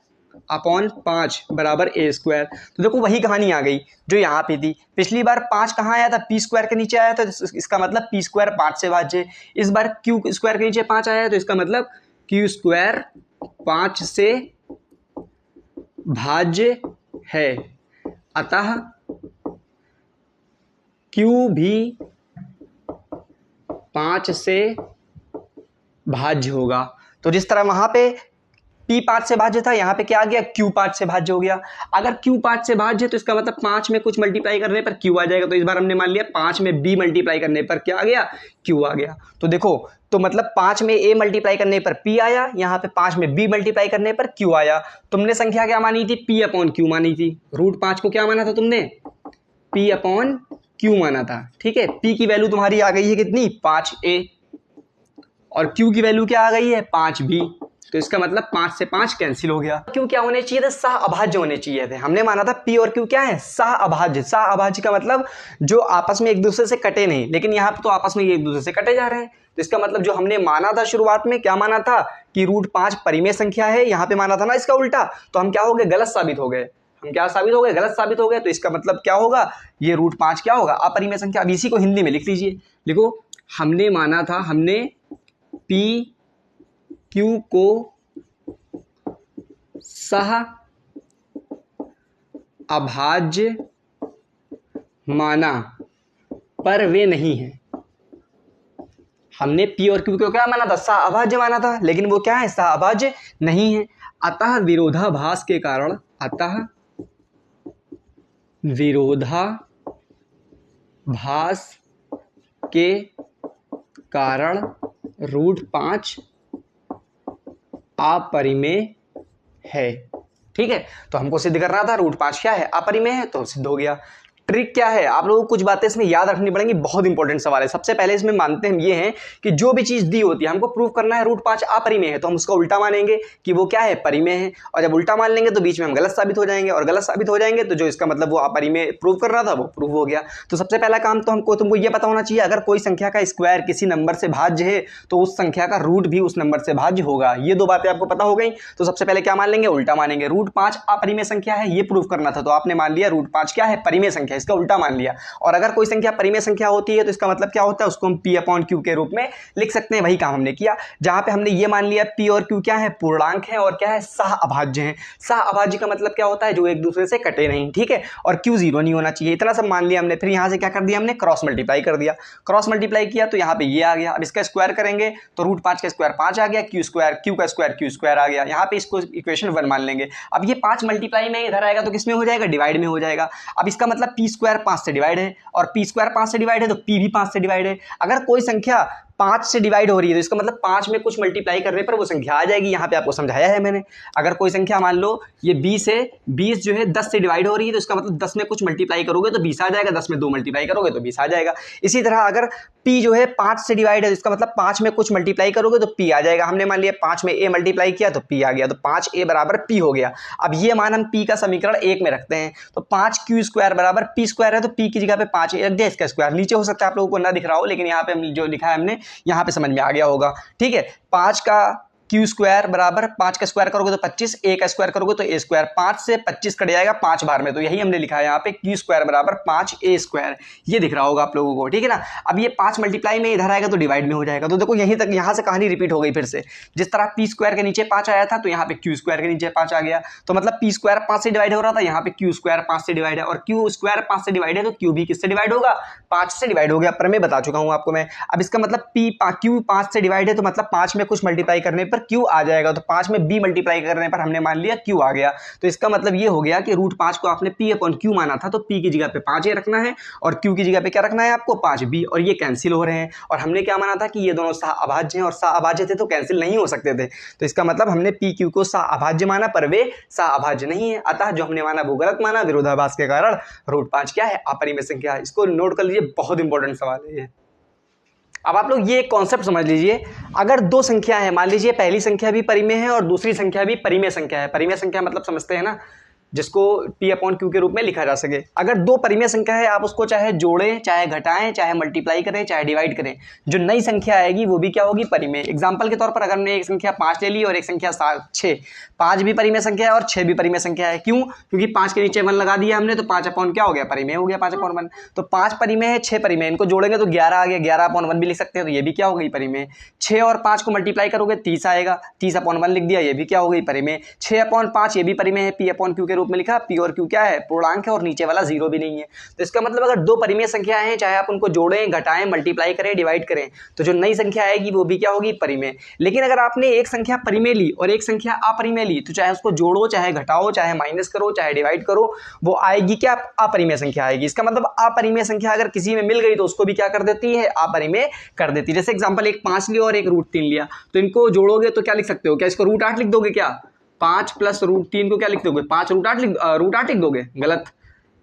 [SPEAKER 1] अपॉन 5 बराबर A स्क्वायर। तो देखो वही कहानी आ गई जो यहाँ पे थी। पिछली बार 5 कहाँ आया था? P स्क्वायर के नीचे आया था, तो इसका मतलब P स्क्वायर 5 से भाज्य। इस बार Q स्क्वायर के नीचे 5 आया है तो इसका मतलब Q स्क्वायर 5 से भाज्य है, अतः Q भी 5 से भाज्य होगा। तो जिस तरह वहां पे P 5 से भाज्य था, यहाँ पे क्या आ गया, Q 5 से भाज्य हो गया। अगर Q 5 से भाज्य है तो इसका मतलब 5 में कुछ मल्टीप्लाई करने पर Q आ जाएगा। तो इस बार हमने मान लिया 5 में B मल्टीप्लाई करने पर क्या आ गया, Q आ गया। तो देखो, तो मतलब 5 में A मल्टीप्लाई करने पर P आया, यहाँ पे 5 में B मल्टीप्लाई करने पर Q आया। तुमने संख्या क्या मानी थी, P अपॉन Q मानी थी। रूट 5 को क्या माना था तुमने, P अपॉन Q माना था। ठीक है, P की वैल्यू तुम्हारी आ गई है कितनी, 5A, और Q की वैल्यू क्या आ गई है, 5B। तो इसका मतलब 5 से 5 कैंसिल हो गया। Q क्या होने चाहिए थे, सह अभाज्य होने चाहिए थे। हमने माना था P और Q क्या है, सह अभाज्य। सह अभाज्य का मतलब जो आपस में एक दूसरे से कटे नहीं, लेकिन यहाँ पे तो आपस में एक दूसरे से कटे जा रहे हैं। तो इसका मतलब जो हमने माना था शुरुआत में, क्या माना था कि रूट 5 परिमेय संख्या है, यहाँ पे माना था ना इसका उल्टा, तो हम क्या हो गए, गलत साबित हो गए। हम क्या साबित हो गए, गलत साबित हो गए। तो इसका मतलब क्या होगा, ये रूट 5 क्या होगा, अपरिमेय संख्या। अब इसी को हिंदी में लिख लीजिए, लिखो, हमने माना था, हमने P Q को सह अभाज्य माना पर वे नहीं है। हमने P और Q को क्या माना था, सह अभाज्य माना था, लेकिन वो क्या है, सह अभाज्य नहीं है। अतः विरोधाभास के कारण, अतः विरोधाभास के कारण रूट 5 अपरिमेय है। ठीक है, तो हमको सिद्ध करना था रूट 5 क्या है, अपरिमेय है, तो सिद्ध हो गया। ट्रिक क्या है, आप लोगों को कुछ बातें इसमें याद रखनी पड़ेंगी, बहुत इंपॉर्टेंट सवाल है। सबसे पहले इसमें मानते हम ये हैं कि जो भी चीज दी होती है, हमको प्रूव करना है रूट 5 अपरिमेय है, तो हम उसका उल्टा मानेंगे कि वो क्या है, परिमेय है। और जब उल्टा मान लेंगे तो बीच में हम गलत साबित हो जाएंगे, और गलत साबित हो जाएंगे तो जो इसका मतलब वो अपरिमेय प्रूव कर रहा था वो प्रूव हो गया। तो सबसे पहला काम तो तुमको ये पता होना चाहिए, अगर कोई संख्या का स्क्वायर किसी नंबर से भाज्य है तो उस संख्या का रूट भी उस नंबर से भाज्य होगा। ये दो बातें आपको पता हो गई। तो सबसे पहले क्या मान लेंगे, उल्टा मानेंगे। रूट 5 अपरिमेय संख्या है, ये प्रूव करना था, तो आपने मान लिया रूट 5 क्या है, परिमेय संख्या, इसका उल्टा मान लिया। और अगर कोई संख्या परिमेय संख्या होती है तो इसका मतलब क्या होता है, उसको हम P अपॉन Q के रूप में लिख सकते हैं। वही काम हमने किया, जहां पे हमने ये मान लिया P और Q क्या है, पूर्णांक है और क्या है, सह अभाज्य है। सह अभाज्य का मतलब क्या होता है, जो एक दूसरे से कटे नहीं। ठीक है, और Q 0 नहीं होना चाहिए, इतना सब मान लिया हमने। फिर यहां से क्या कर दिया हमने, क्रॉस मल्टीप्लाई कर दिया। क्रॉस मल्टीप्लाई किया तो यहाँ पे ये आ गया। अब इसका स्क्वायर करेंगे तो रूट 5 का स्क्वायर 5 आ गया, Q का स्क्वायर Q स्क्वायर आ गया। यहाँ पे इसको इक्वेशन 1 मान लेंगे। अब ये 5 मल्टीप्लाई में इधर आएगा तो किस में हो जाएगा, डिवाइड में हो जाएगा। अब इसका मतलब P स्क्वायर 5 से डिवाइड है, और P स्क्वायर 5 से डिवाइड है तो P भी 5 से डिवाइड है। अगर कोई संख्या 5 से डिवाइड हो रही है तो इसका मतलब 5 में कुछ मल्टीप्लाई करने पर वो संख्या आ जाएगी। यहाँ पे आपको समझाया है मैंने। अगर कोई संख्या मान लो ये 20 है, 20 जो है 10 से डिवाइड हो रही है तो इसका मतलब 10 में कुछ मल्टीप्लाई करोगे तो 20 आ जाएगा, 10 में 2 मल्टीप्लाई करोगे तो 20 आ जाएगा। इसी तरह अगर P जो है 5 से डिवाइड है तो इसका मतलब 5 में कुछ मल्टीप्लाई करोगे तो P आ जाएगा। हमने मान लिया 5 में A मल्टीप्लाई किया तो P आ गया, तो 5A बराबर P हो गया। अब ये मान हम P का समीकरण 1 में रखते हैं, तो 5Q स्क्वायर बराबर P स्क्वायर है, तो P की जगह पे 5A रख दिया, इसका स्क्वायर नीचे हो सकता है, आप लोगों को ना दिख रहा हो, लेकिन यहाँ पे हम जो लिखा है हमने यहाँ पे समझ में आ गया होगा। ठीक है, 5 का Q स्क्वायर बराबर 5 का स्क्वायर करोगे तो 25, A का स्क्वायर करोगे तो A स्क्वायर, 5 से 25 कट जाएगा 5 बार में, तो यही हमने लिखा है यहाँ पे Q स्क्वायर बराबर 5A स्क्वायर। ये दिख रहा होगा आप लोगों को, ठीक है ना। अब ये 5 मल्टीप्लाई में इधर आएगा तो डिवाइड में हो जाएगा। तो देखो यहीं तक, यहाँ से कहानी रिपीट हो गई फिर से। जिस तरह P स्क्वायर के नीचे 5 आया था तो यहाँ पे Q स्क्वायर के नीचे 5 आ गया। तो मतलब P स्क्वायर 5 से डिवाइड हो रहा था, यहाँ पे Q स्क्वायर 5 से डिवाइड है, और Q स्क्वायर 5 से डिवाइड है तो Q भी किससे डिवाइड होगा, 5 से डिवाइड हो गया। पर मैं बता चुका हूँ आपको मैं। अब इसका मतलब Q 5 से डिवाइड है तो मतलब 5 में कुछ मल्टीप्लाई करने पर Q आ जाएगा, तो 5 में B मल्टीप्लाई करने पर हमने मान लिया Q आ गया। तो इसका मतलब ये हो गया कि रूट 5 को आपने P अपॉन Q माना था, तो P की जगह पे 5A रखना है और Q की जगह पे क्या रखना है आपको, 5B, और ये कैंसिल हो रहे हैं। और हमने क्या माना था कि ये दोनों सह अभाज्य हैं, और सह अभाज्य थे तो कैंसिल नहीं हो सकते थे। तो इसका मतलब हमने P Q को सह अभाज्य माना पर वे सह अभाज्य नहीं है। अतः जो हमने माना वो गलत माना, विरोधाभास के कारण रूट 5 क्या है, अपरिमेय संख्या है। इसको नोट कर लीजिए, बहुत इंपॉर्टेंट सवाल है ये। अब आप लोग ये कॉन्सेप्ट समझ लीजिए, अगर दो संख्या है, मान लीजिए पहली संख्या भी परिमेय है और दूसरी संख्या भी परिमेय संख्या है। परिमेय संख्या मतलब समझते हैं ना, जिसको p अपॉन क्यू के रूप में लिखा जा सके। अगर दो परिमेय संख्या है आप उसको चाहे जोड़ें, चाहे घटाएं, चाहे मल्टीप्लाई करें, चाहे डिवाइड करें, जो नई संख्या आएगी वो भी क्या होगी, परिमेय। एग्जाम्पल के तौर पर अगर हमने एक संख्या 5 ले ली और एक संख्या 6, 5 भी परिमेय संख्या है और 6 भी परिमेय संख्या है। क्यों? क्योंकि 5 के नीचे 1 लगा दिया हमने, तो 5 अपॉन क्या हो गया, परिमेय हो गया, 5 अपॉन 1। तो 5 परिमेय है, 6 परिमेय, इनको जोड़ेंगे तो 11 आ गया, 11 अपॉन 1 भी लिख सकते हैं, तो ये भी क्या हो गई, परिमेय। 6 और 5 को मल्टीप्लाई करोगे 30 आएगा, 30 अपॉन 1 लिख दिया, ये भी क्या हो गई, परिमेय। 6 अपॉन 5 ये भी परिमेय है, p अपॉन क्यू के रूप में लिखा, p और q क्या है, पूर्णांक है और नीचे वाला 0 भी नहीं है। तो इसका मतलब अगर दो परिमेय संख्याएं हैं, चाहे आप उनको जोड़ें, घटाएं, मल्टीप्लाई करें, डिवाइड करें, तो जो नई संख्या आएगी वो भी क्या होगी, परिमेय। लेकिन अगर आपने एक संख्या परिमेय ली और एक संख्या अपरिमेय ली, तो चाहे उसको जोड़ो, चाहे घटाओ, चाहे माइनस करो, चाहे डिवाइड करो, वो आएगी क्या, अपरिमेय संख्या आएगी। इसका मतलब अपरिमेय संख्या अगर किसी में मिल गई तो उसको भी क्या कर देती है, अपरिमेय कर देती है। जैसे एग्जांपल एक 5 लिया और एक √3 लिया, तो इनको जोड़ोगे तो क्या लिख सकते हो, क्या इसको √8 लिख दोगे, क्या 5 प्लस √3 को क्या लिख दोगे, 5 √8 लिख दोगे, गलत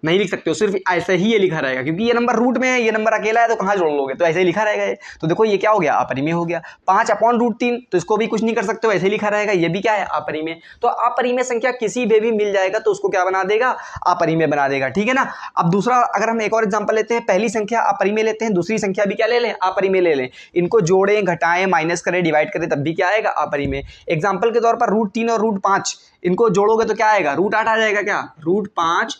[SPEAKER 1] नहीं लिख सकते हो, सिर्फ ऐसे ही ये लिखा रहेगा, क्योंकि ये नंबर रूट में है, ये नंबर अकेला है, तो कहाँ जोड़ लोगे, तो ऐसे ही लिखा रहेगा ये। तो देखो ये क्या हो गया, अपरिमेय हो गया। 5 अपॉन √3, तो इसको भी कुछ नहीं कर सकते हो, ऐसे ही लिखा रहेगा, ये भी क्या है, अपरिमेय। तो अपरिमेय संख्या किसी में भी मिल जाएगा तो उसको क्या बना देगा, अपरिमेय बना देगा, ठीक है ना। अब दूसरा, अगर हम एक और एग्जाम्पल लेते हैं, पहली संख्या अपरिमेय लेते हैं, दूसरी संख्या भी क्या ले लें, अपरिमेय ले लें, इनको जोड़ें, घटाएं, माइनस करें, डिवाइड करें, तब भी क्या आएगा, अपरिमेय। एग्जाम्पल के तौर पर √3 और √5 इनको जोड़ोगे तो क्या आएगा, √8 आ जाएगा, क्या √5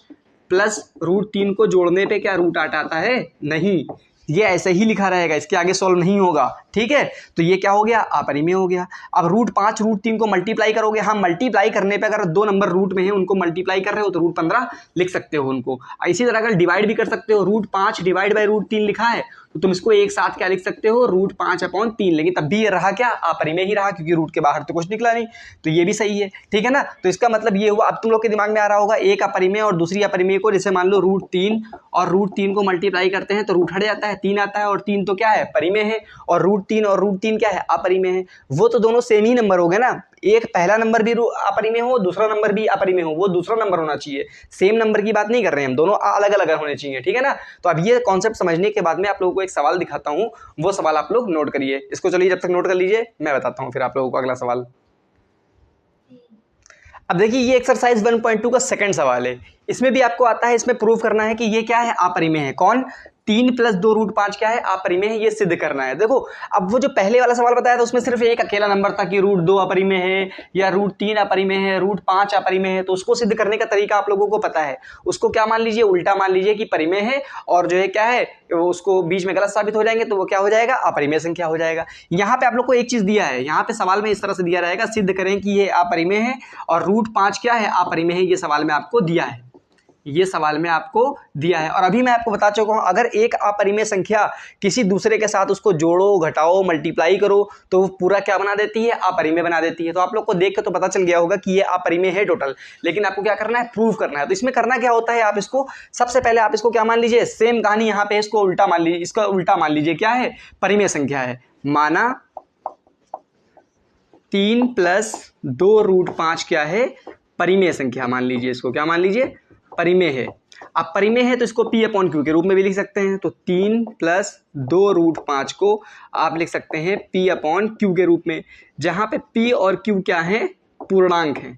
[SPEAKER 1] प्लस √3 को जोड़ने पे क्या √8 आता है, नहीं, ये ऐसे ही लिखा रहेगा, इसके आगे सॉल्व नहीं होगा, ठीक है। तो ये क्या हो गया, अपरिमेय हो गया। अब √5 √3 को मल्टीप्लाई करोगे, हाँ मल्टीप्लाई करने पे अगर दो नंबर रूट में है उनको मल्टीप्लाई कर रहे हो तो √15 लिख सकते हो उनको। इसी तरह अगर डिवाइड भी कर सकते हो, √5 डिवाइड बाई √3 लिखा है तो तुम इसको एक साथ क्या लिख सकते हो, √5 अपॉन 3, लेकिन तब भी ये रहा क्या, अपरिमेय ही रहा, क्योंकि रूट के बाहर तो कुछ निकला नहीं, तो ये भी सही है, ठीक है ना। तो इसका मतलब ये हुआ, अब तुम लोग के दिमाग में आ रहा होगा, एक अपरिमेय और दूसरी अपरिमेय को, जैसे मान लो √3 और √3 को मल्टीप्लाई करते हैं तो रूट हट जाता है, 3 आता है, और 3 तो क्या है, परिमेय है, और √3 और √3 क्या है, अपरिमेय है। वो तो दोनों सेम ही नंबर हो गए ना, एक पहला नंबर भी अपरिमेय हो, दूसरा नंबर भी अपरिमेय हो, वो दूसरा नंबर होना चाहिए, सेम नंबर की बात नहीं कर रहे हैं हम, दोनों अलग अलग होने चाहिए, ठीक है ना। तो अब ये कॉन्सेप्ट समझने के बाद में आप लोगों को एक सवाल दिखाता हूं, वो सवाल आप लोग नोट करिए, इसको चलिए जब तक नोट कर लीजिए, मैं बताता हूं फिर आप लोगों को अगला सवाल। अब देखिए ये एक्सरसाइज 1.2 का सेकंड सवाल है, इसमें भी आपको आता है, इसमें प्रूव करना है कि ये क्या है, अपरिमेय है। कौन, 3 + 2 √5 क्या है, अपरिमेय है, ये सिद्ध करना है। देखो अब वो जो पहले वाला सवाल बताया था उसमें सिर्फ एक अकेला नंबर था कि √2 अपरिमेय है या √3 अपरिमेय है, √5 अपरिमेय है, तो उसको सिद्ध करने का तरीका आप लोगों को पता है। उसको क्या मान लीजिए, उल्टा मान लीजिए कि परिमेय है, और जो है क्या है, उसको बीच में गलत साबित हो जाएंगे तो वो क्या हो जाएगा, अपरिमेय संख्या हो जाएगा। यहाँ पे आप लोग को एक चीज दिया है, यहाँ पे सवाल में इस तरह से दिया रहेगा, सिद्ध करें कि ये अपरिमेय है और √5 क्या है, अपरिमेय है, ये सवाल में आपको दिया है, ये सवाल में आपको दिया है। और अभी मैं आपको बता चुका हूं, अगर एक अपरिमेय संख्या किसी दूसरे के साथ उसको जोड़ो, घटाओ, मल्टीप्लाई करो तो वो पूरा क्या बना देती है, अपरिमेय बना देती है। तो आप लोग को देख के तो पता चल गया होगा कि ये अपरिमेय है टोटल, लेकिन आपको क्या करना है, प्रूव करना है। तो इसमें करना क्या होता है, आप इसको सबसे पहले आप इसको क्या मान लीजिए, सेम कहानी यहाँ पे, इसको उल्टा मान लीजिए, इसका उल्टा मान लीजिए, क्या है, परिमेय संख्या है, माना 3 + 2 √5 क्या है, परिमेय संख्या मान लीजिए, इसको क्या मान लीजिए, परिमेय है। अब परिमेय है तो इसको p अपॉन क्यू के रूप में भी लिख सकते हैं, तो 3 + 2 √5 को आप लिख सकते हैं p अपॉन क्यू के रूप में, जहां पे p और q क्या है, पूर्णांक है,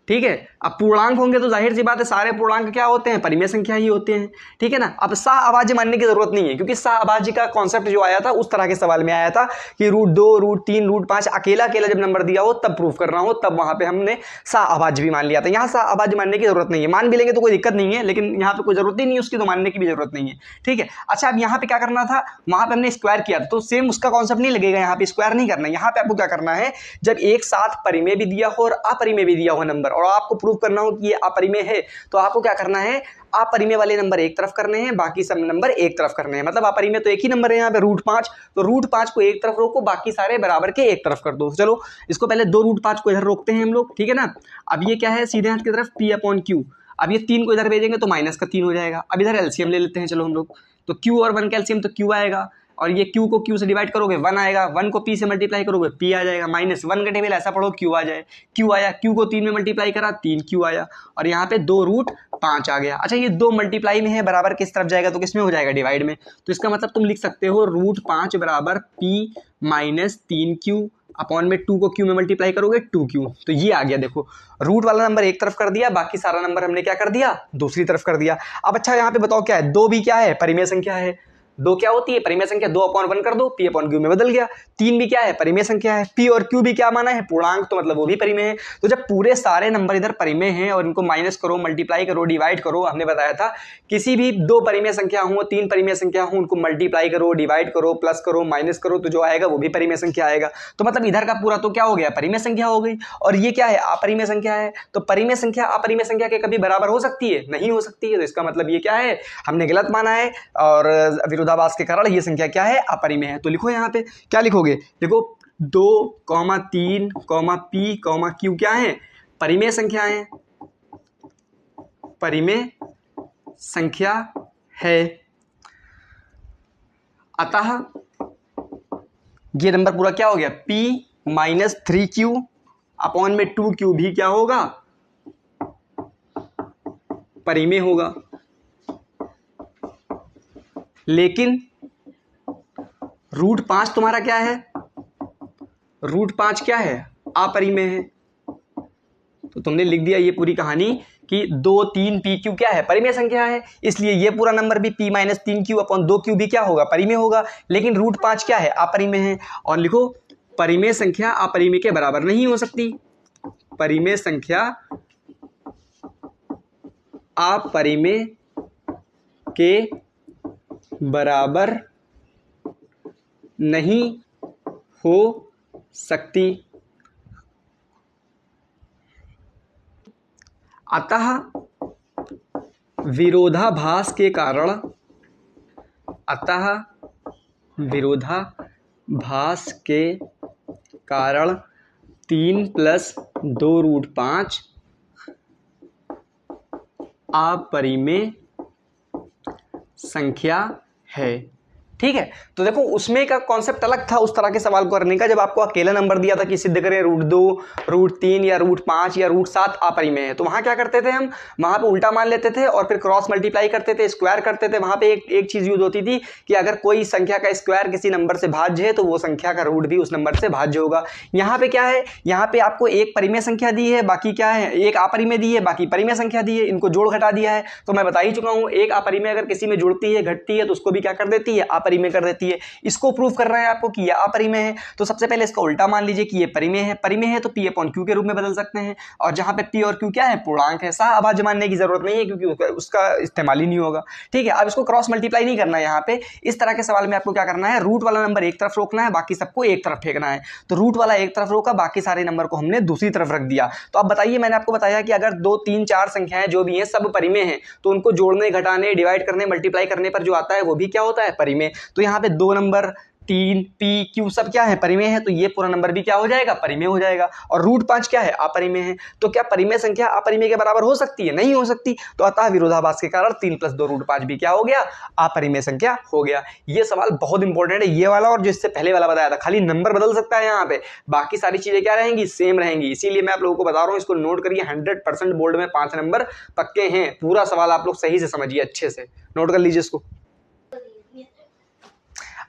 [SPEAKER 1] ठीक है। अब पूर्णांक होंगे तो जाहिर सी बात है सारे पूर्णांक क्या होते हैं, परिमेय संख्या ही होते हैं, ठीक है ना। अब सहअभाज्य मानने की जरूरत नहीं है, क्योंकि सहअभाज्य का कॉन्सेप्ट जो आया था उस तरह के सवाल में आया था कि √2 √3 √5 अकेला अकेला जब नंबर दिया हो तब प्रूफ करना हो, तब वहां पे हमने सहअभाज्य भी मान लिया था। यहाँ सहअभाज्य मानने की जरूरत नहीं है, मान भी लेंगे तो कोई दिक्कत नहीं है, लेकिन यहाँ पे कोई जरूरत ही नहीं है उसकी, तो मानने की भी जरूरत नहीं है, ठीक है। अच्छा अब यहाँ पे क्या करना था, वहां पे हमने स्क्वायर किया था, तो सेम उसका कॉन्सेप्ट नहीं लगेगा, यहाँ पे स्क्वायर नहीं करना। यहाँ पे आपको क्या करना है, जब एक साथ परिमेय भी दिया हो और अपरिमेय भी दिया हो नंबर, और आपको प्रूव करना हो कि ये अपरिमेय है, तो आपको क्या करना है, अपरिमेय वाले नंबर एक तरफ करने हैं, बाकी सब नंबर एक तरफ करने हैं। मतलब अपरिमेय तो एक ही नंबर है यहाँ पे √5, तो √5 को एक तरफ रोको, बाकी सारे बराबर के एक तरफ कर दो। चलो इसको पहले 2 √5 को इधर रोकते हैं हम लोग, ठीक है ना। अब ये क्या है, सीधे हाथ की तरफ p अपॉन क्यू, अब ये 3 को इधर भेजेंगे तो माइनस का 3 हो जाएगा। अब इधर एलसीएम ले लेते हैं चलो हम लोग, तो q और 1 का एलसीएम तो q आएगा, और ये q को q से डिवाइड करोगे 1 आएगा, 1 को p से मल्टीप्लाई करोगे p आ जाएगा, -1 का टेबल ऐसा पढ़ो q आ जाए, q आया, q को 3 में मल्टीप्लाई करा 3q आया, और यहाँ पे 2 √5 आ गया। अच्छा ये 2 मल्टीप्लाई में है, बराबर किस तरफ जाएगा, तो किसमें हो जाएगा, डिवाइड में। तो इसका मतलब तुम लिख सकते हो √5 बराबर p - 3q अपॉन में 2 को क्यू में मल्टीप्लाई करोगे 2q, तो ये आ गया। देखो रूट वाला नंबर एक तरफ कर दिया, बाकी सारा नंबर हमने क्या कर दिया, दूसरी तरफ कर दिया। अब अच्छा यहाँ पे बताओ क्या है, 2 भी क्या है, परिमेय संख्या है। 2 क्या होती है, परिमेय संख्या, 2/1 कर दो, p/q में बदल गया। 3 भी क्या है, परिमेय संख्या है। p और q भी क्या माना है, पूर्णांक, तो मतलब वो भी परिमेय है। तो जब पूरे सारे नंबर इधर परिमेय हैं और इनको माइनस करो, मल्टीप्लाई करो, डिवाइड करो, हमने बताया था किसी भी 2 परिमेय संख्या हो, 3 परिमेय संख्या हो, उनको मल्टीप्लाई करो, डिवाइड करो, प्लस करो, माइनस करो, तो जो आएगा वो भी परिमेय संख्या आएगा। तो मतलब इधर का पूरा तो क्या हो गया, परिमेय संख्या हो गई। और ये क्या है, अपरिमेय संख्या है। तो परिमेय संख्या अपरिमेय संख्या के कभी बराबर हो सकती है, नहीं हो सकती है। तो इसका मतलब ये क्या है, हमने गलत माना है और विरोधाभास के कारण ये संख्या क्या है, अपरिमेय है। तो लिखो यहाँ पे क्या लिखोगे, देखो 2, 3, p, q क्या है, परिमेय संख्या है, परिमेय संख्या है। अतः ये नंबर पूरा क्या हो गया, p - 3q अपॉन में 2q भी क्या होगा, परिमेय होगा। लेकिन √5 तुम्हारा क्या है, √5 क्या है, अपरिमेय है। तो तुमने लिख दिया ये पूरी कहानी कि 2, 3 pq क्या है, परिमेय संख्या है, इसलिए ये पूरा नंबर भी p - 3q अपॉन 2q भी क्या होगा, परिमेय होगा। लेकिन √5 क्या है, अपरिमेय है। और लिखो परिमेय संख्या अपरिमेय के बराबर नहीं हो सकती, परिमेय संख्या अपरिमेय के बराबर नहीं हो सकती। अतः विरोधाभास के कारण, अतः विरोधाभास के कारण 3 + 2√5 अपरिमेय संख्या है। ठीक है, तो देखो उसमें का कॉन्सेप्ट अलग था उस तरह के सवाल को करने का, जब आपको अकेला नंबर दिया था कि सिद्ध करें √2, √3 या √5 या √7 अपरिमेय है, तो वहां क्या करते थे हम, वहां पे उल्टा मान लेते थे और फिर क्रॉस मल्टीप्लाई करते थे, स्क्वायर करते थे। वहां पे एक चीज यूज होती थी कि अगर कोई संख्या का स्क्वायर किसी नंबर से भाज्य है तो वो संख्या का रूट भी उस नंबर से भाज्य होगा। यहाँ पे क्या है, यहाँ पे आपको एक परिमेय संख्या दी है, बाकी क्या है, एक अपरिमेय दी है, बाकी परिमेय संख्या दी है, इनको जोड़ घटा दिया है। तो मैं बता ही चुका हूँ, एक अपरिमेय अगर किसी में जुड़ती है, घटती है, तो उसको भी क्या कर देती है, अपरिमेय कर देती है। इसको प्रूव कर रहा है आपको कि यह अपरिमेय है, तो सबसे पहले इसका उल्टा मान लीजिए कि ये परिमेय है। परिमेय है तो p/q के रूप में बदल सकते हैं, और जहां पे p और q क्या है, पूर्णांक है, सहअभाज्य मानने की जरूरत नहीं है क्योंकि उसका इस्तेमाल ही नहीं होगा। ठीक है, अब इसको क्रॉस मल्टीप्लाई नहीं करना है। यहाँ पे इस तरह के सवाल में आपको क्या करना है, रूट वाला नंबर एक तरफ रोकना है, बाकी सबको एक तरफ फेंकना है। तो रूट वाला एक तरफ रोका, बाकी सारे नंबर को हमने दूसरी तरफ रख दिया। तो अब बताइए, मैंने आपको बताया कि अगर 2, 3, 4 संख्याएं जो भी हैं सब परिमेय हैं, तो उनको जोड़ने, घटाने, डिवाइड करने, मल्टीप्लाई करने पर जो आता है वो भी क्या होता है, परिमेय। तो यहाँ पे 2 नंबर 3, p, q सब क्या है, परिमेय है, तो ये पूरा नंबर भी क्या हो जाएगा, परिमेय हो जाएगा। और √5 क्या है, अपरिमेय है। तो क्या परिमेय संख्या अपरिमेय के बराबर हो सकती है, नहीं हो सकती। तो अतः विरोधाभास के कारण 3 + 2√5 भी क्या हो गया, अपरिमेय संख्या हो गया। ये सवाल बहुत इंपॉर्टेंट है, ये वाला और जो इससे पहले वाला बताया था। खाली नंबर बदल सकता है यहाँ पे, बाकी सारी चीजें क्या रहेंगी, सेम रहेंगी। इसीलिए मैं आप लोगों को बता रहा हूँ, इसको नोट करिए, 100% बोर्ड में 5 नंबर पक्के हैं। पूरा सवाल आप लोग सही से समझिए, अच्छे से नोट कर लीजिए इसको।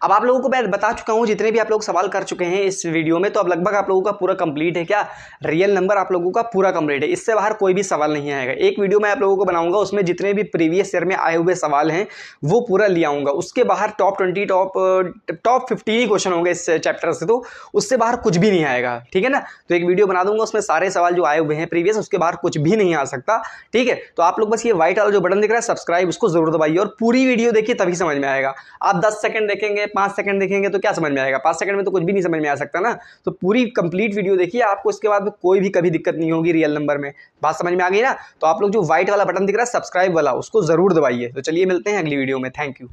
[SPEAKER 1] अब आप लोगों को मैं बता चुका हूं, जितने भी आप लोग सवाल कर चुके हैं इस वीडियो में, तो अब लगभग आप लोगों का पूरा कंप्लीट है। क्या रियल नंबर आप लोगों का पूरा कंप्लीट है, इससे बाहर कोई भी सवाल नहीं आएगा। एक वीडियो मैं आप लोगों को बनाऊंगा, उसमें जितने भी प्रीवियस ईयर में आए हुए सवाल हैं वो पूरा ले आऊंगा। उसके बाहर टॉप 20 टॉप 15 ही क्वेश्चन होंगे इस चैप्टर से, तो उससे बाहर कुछ भी नहीं आएगा। ठीक है ना, तो एक वीडियो बना दूंगा, उसमें सारे सवाल जो आए हुए हैं प्रीवियस, उसके बाहर कुछ भी नहीं आ सकता। ठीक है, तो आप लोग बस ये व्हाइट वाला जो बटन दिख रहा है सब्सक्राइब, उसको जरूर दबाइए और पूरी वीडियो देखिए, तभी समझ में आएगा। आप 10 सेकंड देखेंगे, 5 सेकंड देखेंगे तो क्या समझ में आएगा, 5 सेकंड में तो कुछ भी नहीं समझ में आ सकता ना। तो पूरी कंप्लीट वीडियो देखिए, आपको इसके बाद में कोई भी कभी दिक्कत नहीं होगी रियल नंबर में। बात समझ में आ गई ना। तो आप लोग जो व्हाइट वाला बटन दिख रहा है सब्सक्राइब वाला, उसको जरूर दबाइए। तो चलिए मिलते हैं अगली वीडियो में, थैंक यू।